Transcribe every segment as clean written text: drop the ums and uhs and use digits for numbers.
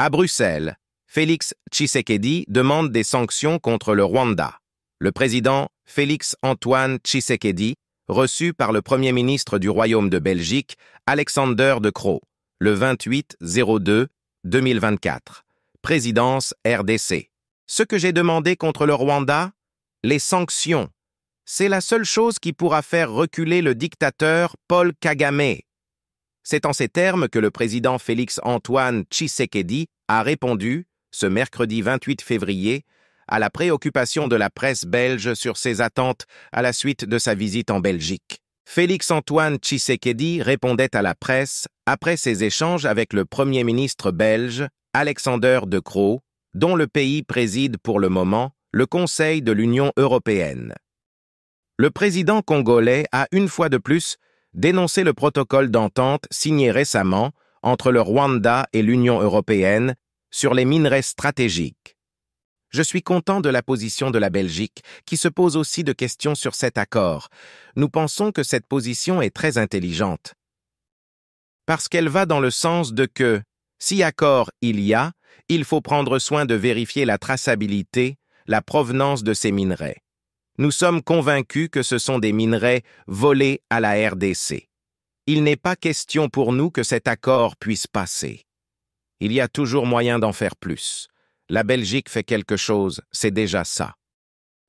À Bruxelles, Félix Tshisekedi demande des sanctions contre le Rwanda. Le président Félix Antoine Tshisekedi, reçu par le Premier ministre du Royaume de Belgique, Alexander De Croo, le 28-02-2024. Présidence RDC. Ce que j'ai demandé contre le Rwanda? Les sanctions. C'est la seule chose qui pourra faire reculer le dictateur Paul Kagame. C'est en ces termes que le président Félix Antoine Tshisekedi a répondu, ce mercredi 28 février, à la préoccupation de la presse belge sur ses attentes à la suite de sa visite en Belgique. Félix Antoine Tshisekedi répondait à la presse après ses échanges avec le Premier ministre belge, Alexander De Croo, dont le pays préside pour le moment le Conseil de l'Union européenne. Le président congolais a une fois de plus dénoncé le protocole d'entente signé récemment entre le Rwanda et l'Union européenne sur les minerais stratégiques. Je suis content de la position de la Belgique, qui se pose aussi de questions sur cet accord. Nous pensons que cette position est très intelligente. Parce qu'elle va dans le sens de que, si accord il y a, il faut prendre soin de vérifier la traçabilité, la provenance de ces minerais. Nous sommes convaincus que ce sont des minerais volés à la RDC. Il n'est pas question pour nous que cet accord puisse passer. Il y a toujours moyen d'en faire plus. La Belgique fait quelque chose, c'est déjà ça.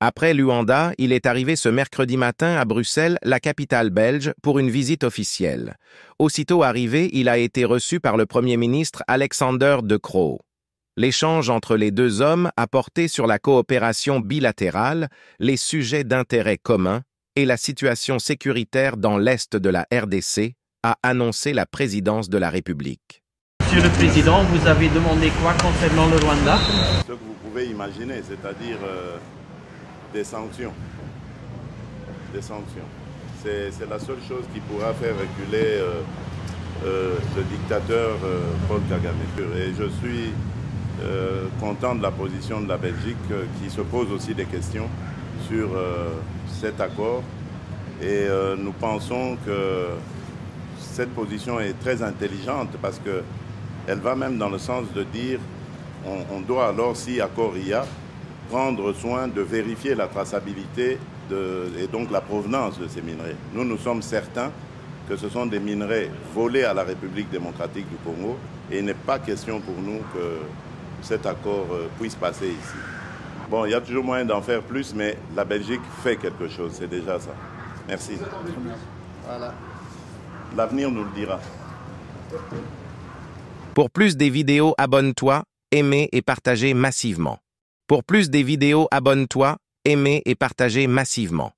Après Luanda, il est arrivé ce mercredi matin à Bruxelles, la capitale belge, pour une visite officielle. Aussitôt arrivé, il a été reçu par le Premier ministre Alexander De Croo. L'échange entre les deux hommes a porté sur la coopération bilatérale, les sujets d'intérêt commun et la situation sécuritaire dans l'Est de la RDC, a annoncé la présidence de la République. Monsieur le Président, vous avez demandé quoi concernant le Rwanda? Ce que vous pouvez imaginer, c'est-à-dire des sanctions. Des sanctions. C'est la seule chose qui pourra faire reculer le dictateur Paul Kagame. Et je suis content de la position de la Belgique qui se pose aussi des questions sur cet accord. Et nous pensons que cette position est très intelligente parce qu'elle va même dans le sens de dire on doit alors, si accord il y a, prendre soin de vérifier la traçabilité et donc la provenance de ces minerais. Nous sommes certains que ce sont des minerais volés à la République démocratique du Congo et il n'est pas question pour nous que cet accord puisse passer ici. Bon, il y a toujours moyen d'en faire plus, mais la Belgique fait quelque chose, c'est déjà ça. Merci. Voilà. L'avenir nous le dira. Pour plus des vidéos, abonne-toi, aimez et partagez massivement. Pour plus des vidéos, abonne-toi, aimez et partagez massivement.